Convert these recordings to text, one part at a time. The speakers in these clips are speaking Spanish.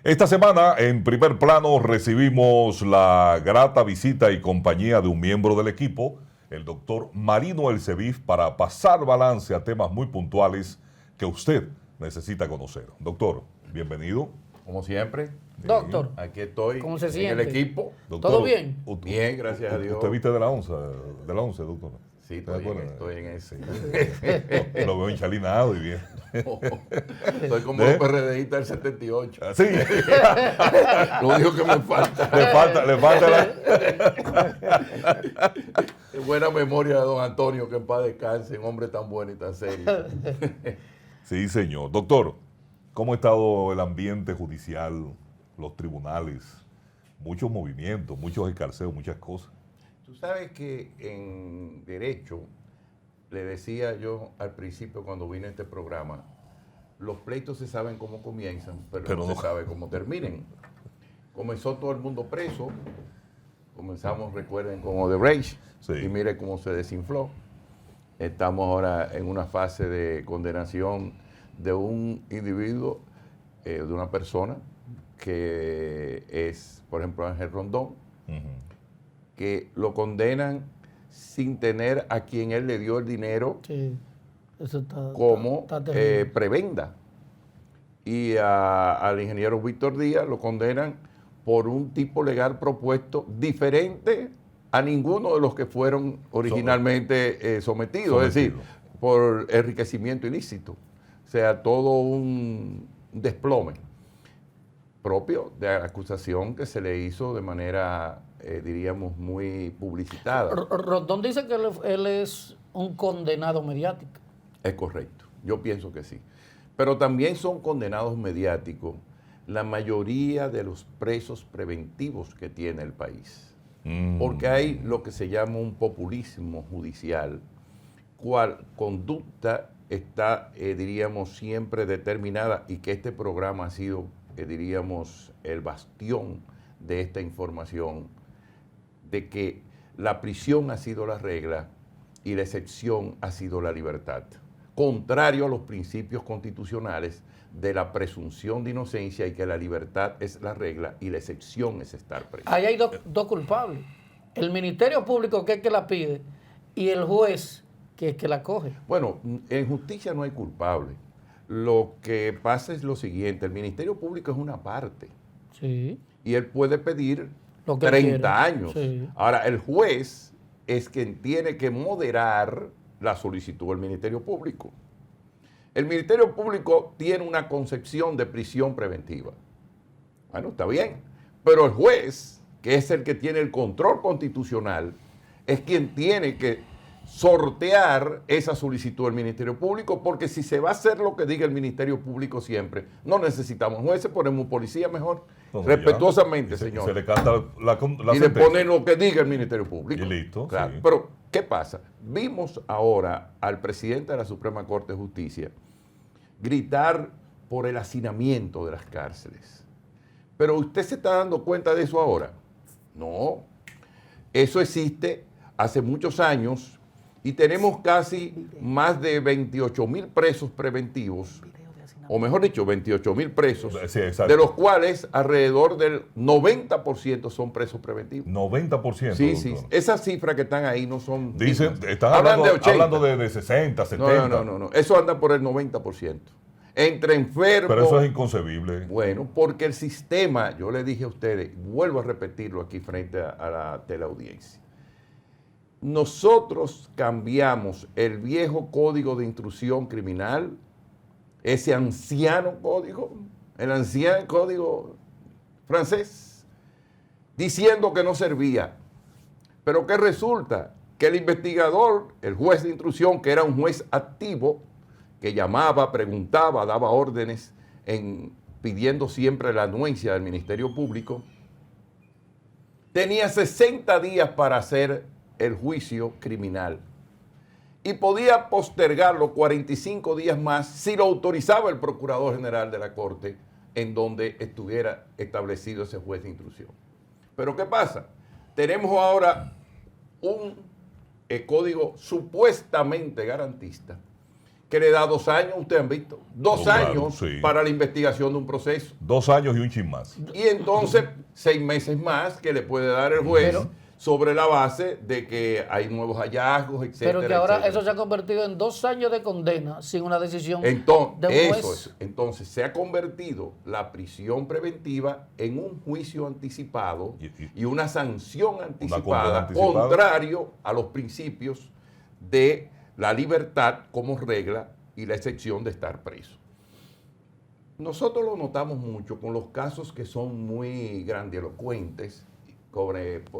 Esta semana, en Primer Plano, recibimos la grata visita y compañía de un miembro del equipo, el doctor Marino Elseviv, para pasar balance a temas muy puntuales que usted necesita conocer. Doctor, bienvenido. Como siempre. Doctor, aquí estoy ¿cómo se en siente? el equipo. Doctor, ¿Todo bien? Bien, gracias a Dios. ¿Usted viste de la 11, doctor? Sí, ¿Te acuerdas? estoy en ese. Lo veo enchalinado y bien. Estoy como los PRDistas del 78. Sí, Lo único que me falta. le falta la... Buena memoria de don Antonio, que en paz descanse, un hombre tan bueno y tan serio. Sí, señor. Doctor, ¿cómo ha estado el ambiente judicial, los tribunales? Muchos movimientos, muchos escarceos, muchas cosas. Tú sabes que en derecho, le decía yo al principio cuando vine a este programa, los pleitos se saben cómo comienzan, pero no se sabe cómo terminen. Comenzó todo el mundo preso, comenzamos, recuerden, con Odebrecht, Sí. y mire cómo se desinfló. Estamos ahora en una fase de condenación de un individuo, de una persona, que es, por ejemplo, Ángel Rondón, que lo condenan sin tener a quien él le dio el dinero Sí, eso está, como está terrible. prebenda. Y al ingeniero Víctor Díaz lo condenan por un tipo legal propuesto diferente a ninguno de los que fueron originalmente sometidos, es decir, por enriquecimiento ilícito. O sea, todo un desplome propio de la acusación que se le hizo de manera, diríamos, muy publicitada. Rondón dice que él es un condenado mediático. Es correcto, yo pienso que sí. Pero también son condenados mediáticos la mayoría de los presos preventivos que tiene el país. Porque hay lo que se llama un populismo judicial, cual conducta está, diríamos, siempre determinada, y que este programa ha sido, diríamos, el bastión de esta información, de que la prisión ha sido la regla y la excepción ha sido la libertad, contrario a los principios constitucionales de la presunción de inocencia, y que la libertad es la regla y la excepción es estar preso. Ahí hay dos culpables. El Ministerio Público, que es el que la pide, y el juez, que es el que la coge. Bueno, en justicia no hay culpable. Lo que pasa es lo siguiente: el Ministerio Público es una parte, Sí. y él puede pedir Lo que 30 quiera. años. Sí. Ahora, el juez es quien tiene que moderar la solicitud del Ministerio Público. El Ministerio Público tiene una concepción de prisión preventiva. Bueno, está bien, pero el juez, que es el que tiene el control constitucional, es quien tiene que sortear esa solicitud del Ministerio Público, porque si se va a hacer lo que diga el Ministerio Público siempre, no necesitamos jueces, ponemos un policía mejor, respetuosamente, señor. Se le canta la Y le ponen lo que diga el Ministerio Público. Y listo, claro. sí. Pero, ¿qué pasa? Vimos ahora al presidente de la Suprema Corte de Justicia gritar por el hacinamiento de las cárceles. Pero ¿usted se está dando cuenta de eso ahora? No. Eso existe hace muchos años y tenemos casi más de 28,000 presos preventivos, o mejor dicho, 28,000 presos, Sí, exacto. de los cuales alrededor del 90% son presos preventivos. 90%. Sí, sí. doctor. Esas cifras que están ahí no son... Dicen, dignas. están Hablan hablando 80. de 60, 70. No. Eso anda por el 90%. Entre enfermos... Pero eso es inconcebible. Bueno, porque el sistema, yo le dije a ustedes, vuelvo a repetirlo aquí frente a la teleaudiencia. Nosotros cambiamos el viejo código de instrucción criminal, ese anciano código, el anciano código francés, diciendo que no servía. Pero ¿qué resulta? Que el investigador, el juez de instrucción, que era un juez activo, que llamaba, preguntaba, daba órdenes, pidiendo siempre la anuencia del Ministerio Público, tenía 60 días para hacer el juicio criminal y podía postergarlo 45 días más si lo autorizaba el Procurador General de la Corte en donde estuviera establecido ese juez de instrucción. Pero ¿qué pasa? Tenemos ahora un código supuestamente garantista que le da 2 años, ustedes han visto, 2 Claro, años sí. para la investigación de un proceso. 2 años y un chin más. Y entonces 6 meses más que le puede dar el juez sobre la base de que hay nuevos hallazgos, etcétera. Pero que ahora etcétera. eso se ha convertido en 2 años de condena sin una decisión de un Entonces, juez. entonces se ha convertido la prisión preventiva en un juicio anticipado y una sanción anticipada, condena anticipada. contrario a los principios de la libertad como regla y la excepción de estar preso. Nosotros lo notamos mucho con los casos que son muy grandilocuentes,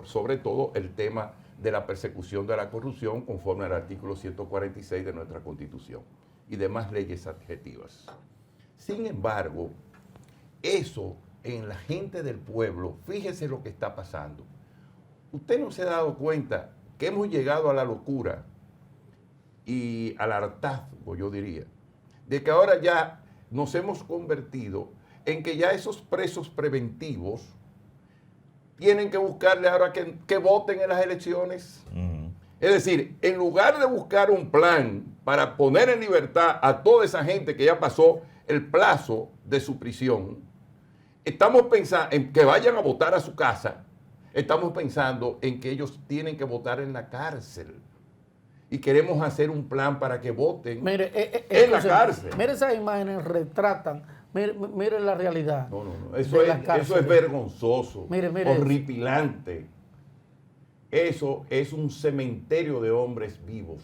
sobre todo el tema de la persecución de la corrupción conforme al artículo 146 de nuestra Constitución y demás leyes adjetivas. Sin embargo, eso en la gente del pueblo, fíjese lo que está pasando. Usted no se ha dado cuenta que hemos llegado a la locura y al hartazgo, yo diría, de que ahora ya nos hemos convertido en que ya esos presos preventivos tienen que buscarle ahora que voten en las elecciones. Es decir, en lugar de buscar un plan para poner en libertad a toda esa gente que ya pasó el plazo de su prisión, estamos pensando en que vayan a votar a su casa, estamos pensando en que ellos tienen que votar en la cárcel. Y queremos hacer un plan para que voten en la cárcel. Mire, esas imágenes retratan, mire la realidad. No. Eso es vergonzoso, Mire horripilante. Eso es un cementerio de hombres vivos.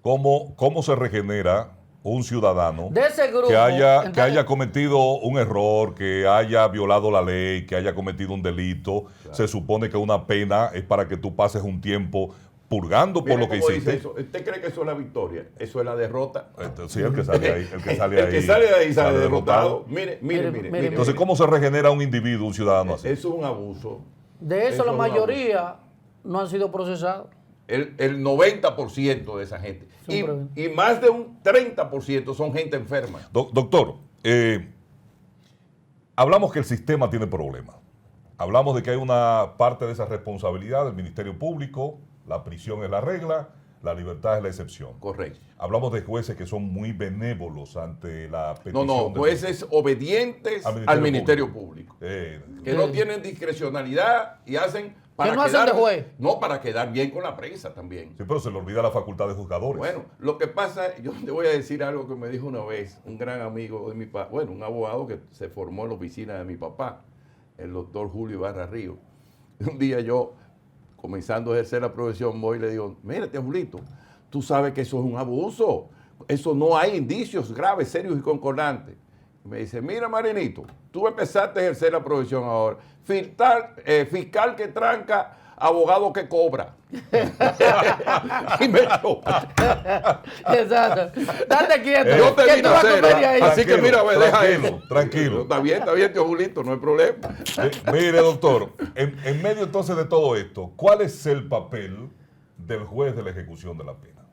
¿Cómo se regenera un ciudadano De ese grupo, que entonces, haya cometido un error, que haya violado la ley, que haya cometido un delito? Claro. Se supone que una pena es para que tú pases un tiempo purgando por lo que hiciste. ¿Usted cree que eso es la victoria? ¿Eso es la derrota? Sí, el que sale ahí. El que sale de ahí sale derrotado. Mire. Entonces, ¿cómo se regenera un individuo, un ciudadano así? Eso es un abuso. De eso la mayoría no han sido procesados. El 90% de esa gente. Y más de un 30% son gente enferma. Doctor, hablamos que el sistema tiene problemas. Hablamos de que hay una parte de esa responsabilidad del Ministerio Público. La prisión es la regla, la libertad es la excepción. Correcto. Hablamos de jueces que son muy benévolos ante la petición. No, jueces obedientes al Ministerio Público. Que no tienen discrecionalidad y hacen para quedar, hacen de juez. No, para quedar bien con la prensa también. Sí, pero se le olvida la facultad de juzgadores. Bueno, lo que pasa, yo te voy a decir algo que me dijo una vez un gran amigo de mi papá, bueno, un abogado que se formó en la oficina de mi papá, el doctor Julio Ibarra Río. Un día yo, comenzando a ejercer la profesión, voy y le digo, mírate, Julito, tú sabes que eso es un abuso, eso no hay indicios graves, serios y concordantes. Y me dice, mira, Marinito, tú empezaste a ejercer la profesión ahora, fiscal que tranca, abogado que cobra. Y me echó. Exacto. Date quieto. Yo te vine a hacer, así que mira, deja eso. Tranquilo. Está bien, tío Julito, no hay problema. Mire, doctor, en medio entonces de todo esto, ¿cuál es el papel del juez de la ejecución de la pena?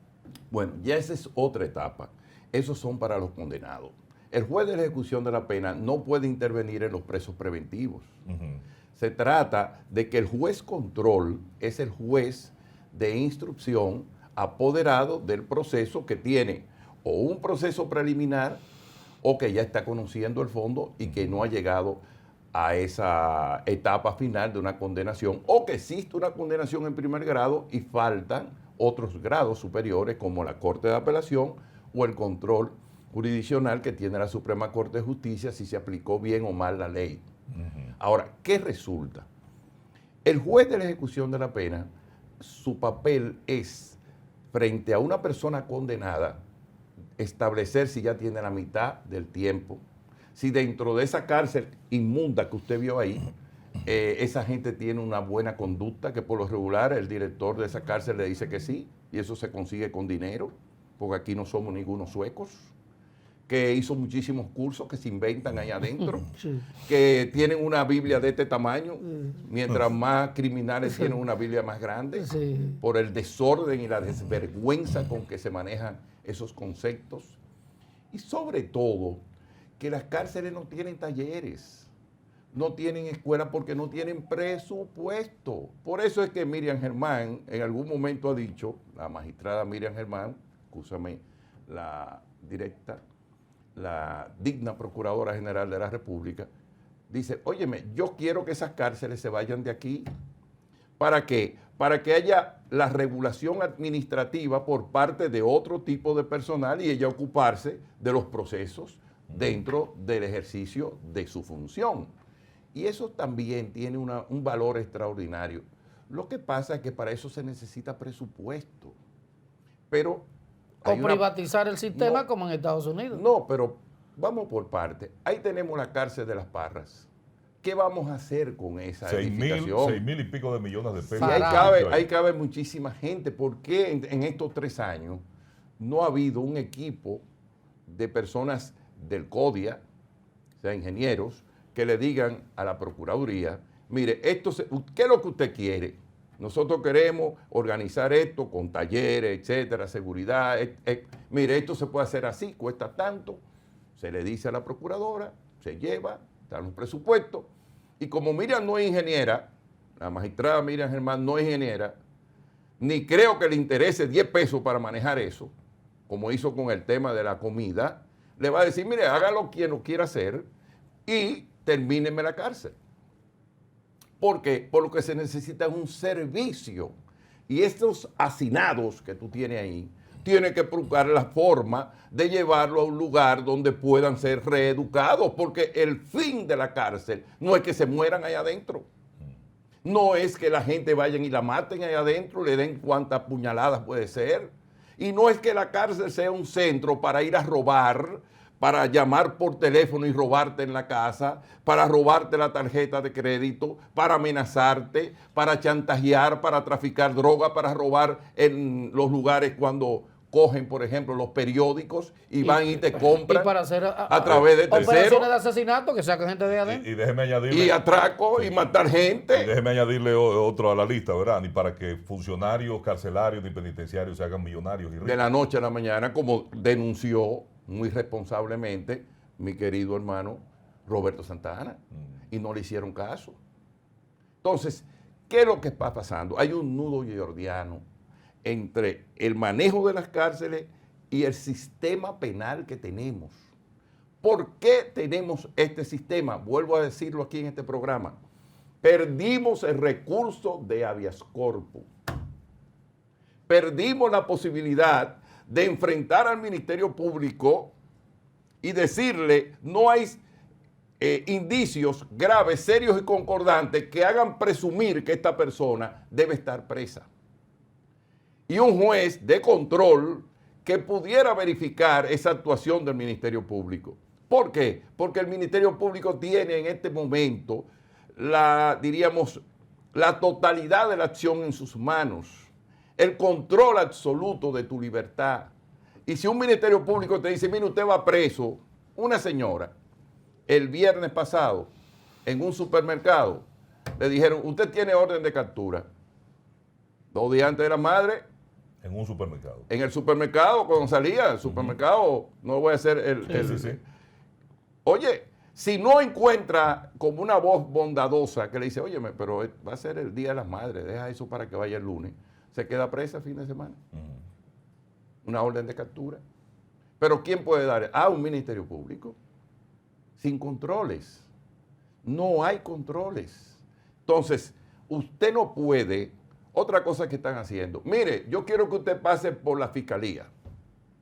Bueno, ya esa es otra etapa. Esos son para los condenados. El juez de la ejecución de la pena no puede intervenir en los presos preventivos. Se trata de que el juez control es el juez de instrucción apoderado del proceso que tiene o un proceso preliminar o que ya está conociendo el fondo y que no ha llegado a esa etapa final de una condenación o que existe una condenación en primer grado y faltan otros grados superiores como la Corte de Apelación o el control jurisdiccional que tiene la Suprema Corte de Justicia si se aplicó bien o mal la ley. Ahora, ¿qué resulta? El juez de la ejecución de la pena, su papel es, frente a una persona condenada, establecer si ya tiene la mitad del tiempo, si dentro de esa cárcel inmunda que usted vio ahí, esa gente tiene una buena conducta, que por lo regular el director de esa cárcel le dice que sí, y eso se consigue con dinero, porque aquí no somos ningunos suecos, que hizo muchísimos cursos que se inventan ahí adentro, sí, que tienen una Biblia de este tamaño, mientras más criminales tienen una Biblia más grande, sí, por el desorden y la desvergüenza con que se manejan esos conceptos. Y sobre todo, que las cárceles no tienen talleres, no tienen escuela porque no tienen presupuesto. Por eso es que Miriam Germán en algún momento ha dicho, la magistrada Miriam Germán, escúchame, la digna Procuradora General de la República, dice, óyeme, yo quiero que esas cárceles se vayan de aquí. ¿Para qué? Para que haya la regulación administrativa por parte de otro tipo de personal y ella ocuparse de los procesos dentro del ejercicio de su función. Y eso también tiene un valor extraordinario. Lo que pasa es que para eso se necesita presupuesto. Pero o privatizar el sistema como en Estados Unidos. No, pero vamos por parte. Ahí tenemos la cárcel de Las Parras. ¿Qué vamos a hacer con esa edificación? 6,000 y pico de millones de pesos. Sí, ahí cabe muchísima gente. ¿Por qué en estos 3 años no ha habido un equipo de personas del CODIA, o sea, ingenieros, que le digan a la Procuraduría, mire, ¿qué es lo que usted quiere? Nosotros queremos organizar esto con talleres, etcétera, seguridad. Mire, esto se puede hacer así, cuesta tanto. Se le dice a la Procuradora, se lleva, están los presupuestos. Y como Miriam no es ingeniera, la magistrada Miriam Germán no es ingeniera, ni creo que le interese 10 pesos para manejar eso, como hizo con el tema de la comida, le va a decir, mire, hágalo quien lo quiera hacer y termíneme la cárcel. ¿Por qué? Por lo que se necesita es un servicio. Y estos hacinados que tú tienes ahí, tienes que buscar la forma de llevarlo a un lugar donde puedan ser reeducados, porque el fin de la cárcel no es que se mueran allá adentro. No es que la gente vayan y la maten allá adentro, le den cuantas puñaladas puede ser. Y no es que la cárcel sea un centro para ir a robar, para llamar por teléfono y robarte en la casa, para robarte la tarjeta de crédito, para amenazarte, para chantajear, para traficar droga, para robar en los lugares cuando cogen, por ejemplo, los periódicos y van y te compran y para hacer a través de terceros. Operaciones de asesinato que sacan gente de adentro. Y déjeme añadirle. Y atraco y matar gente. Y déjeme añadirle otro a la lista, ¿verdad? Ni para que funcionarios carcelarios ni penitenciarios se hagan millonarios y ricos. De la noche a la mañana, como denunció muy responsablemente mi querido hermano Roberto Santa Ana. Y no le hicieron caso. Entonces, ¿qué es lo que está pasando? Hay un nudo gordiano entre el manejo de las cárceles y el sistema penal que tenemos. ¿Por qué tenemos este sistema? Vuelvo a decirlo aquí en este programa. Perdimos el recurso de habeas corpus. Perdimos la posibilidad de enfrentar al Ministerio Público y decirle, no hay indicios graves, serios y concordantes que hagan presumir que esta persona debe estar presa. Y un juez de control que pudiera verificar esa actuación del Ministerio Público. ¿Por qué? Porque el Ministerio Público tiene en este momento la totalidad de la acción en sus manos, el control absoluto de tu libertad. Y si un Ministerio Público te dice, mire, usted va preso, una señora, el viernes pasado, en un supermercado, le dijeron, usted tiene orden de captura. 2 días antes de la madre, en un supermercado. En el supermercado, cuando salía del supermercado, no voy a hacer Sí. Oye, si no encuentra como una voz bondadosa que le dice, óyeme, pero va a ser el Día de las Madres, deja eso para que vaya el lunes, se queda presa el fin de semana. Una orden de captura. Pero ¿quién puede dar? Un Ministerio Público. Sin controles. No hay controles. Entonces, usted no puede. Otra cosa que están haciendo. Mire, yo quiero que usted pase por la fiscalía.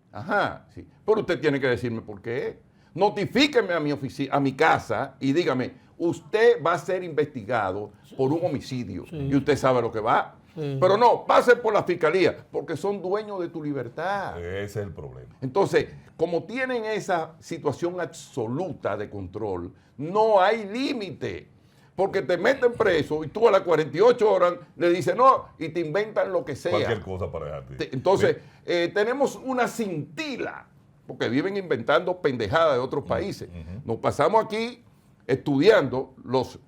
Ajá, sí. Pero usted tiene que decirme por qué. Notifíqueme a mi casa y dígame, usted va a ser investigado por un homicidio. Sí. Y usted sabe lo que va. Sí. Pero no, pase por la fiscalía, porque son dueños de tu libertad. Ese es el problema. Entonces, como tienen esa situación absoluta de control, no hay límite. Porque te meten preso y tú a las 48 horas le dices no y te inventan lo que sea. Cualquier cosa para dejarte. Entonces, tenemos una cintila, porque viven inventando pendejadas de otros países. Nos pasamos aquí estudiando los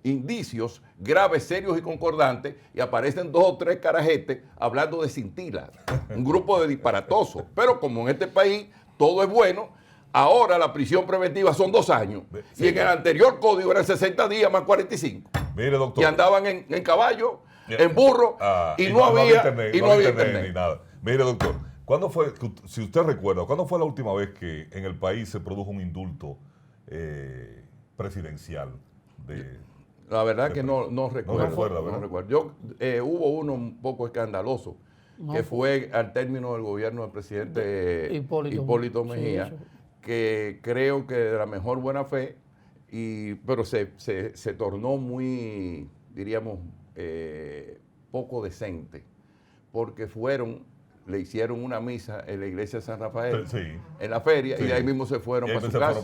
indicios graves, serios y concordantes y aparecen 2 o 3 carajetes hablando de cintilas. Un grupo de disparatosos. Pero como en este país todo es bueno, ahora la prisión preventiva son 2 años. Sí. Y en el anterior código eran 60 días más 45. Mire, doctor. Y andaban en caballo, en burro, y no había internet. Ni nada. Mire, doctor, ¿Cuándo fue, si usted recuerda, cuándo fue la última vez que en el país se produjo un indulto presidencial? La verdad que no recuerdo. recuerda, ¿verdad? No recuerdo. Hubo uno un poco escandaloso, que fue al término del gobierno del presidente Hipólito Mejía, Sí, que creo que de la mejor buena fe, pero se tornó muy, diríamos, poco decente, porque le hicieron una misa en la iglesia de San Rafael, en la feria, y de ahí mismo se fueron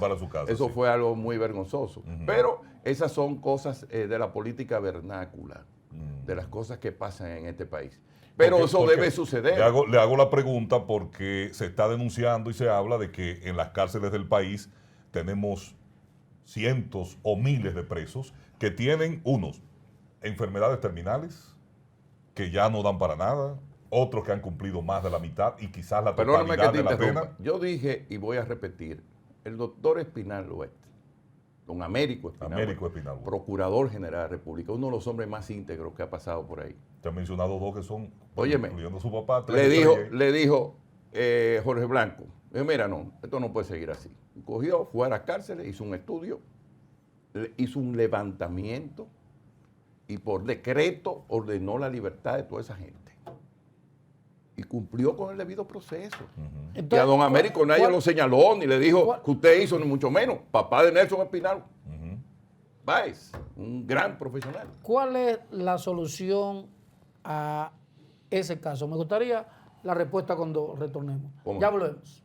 para su casa. Eso fue algo muy vergonzoso. Pero esas son cosas de la política vernácula, de las cosas que pasan en este país. Pero eso debe suceder. Le hago la pregunta porque se está denunciando y se habla de que en las cárceles del país tenemos cientos o miles de presos que tienen unos enfermedades terminales que ya no dan para nada, otros que han cumplido más de la mitad y quizás la totalidad de la pena. Yo dije, y voy a repetir, el doctor Espinal Oeste, don Américo Espinal, procurador general de la República, uno de los hombres más íntegros que ha pasado por ahí. Te han mencionado dos que son, óyeme, incluyendo su papá. Le dijo Jorge Blanco, mira, no, esto no puede seguir así. Cogió, fue a las cárceles, hizo un estudio, hizo un levantamiento y por decreto ordenó la libertad de toda esa gente. Y cumplió con el debido proceso. Entonces, y a don Américo nadie lo señaló, ni le dijo que usted hizo, ni mucho menos. Papá de Nelson Espinal. Báez, un gran profesional. ¿Cuál es la solución a ese caso? Me gustaría la respuesta cuando retornemos. Ya volvemos.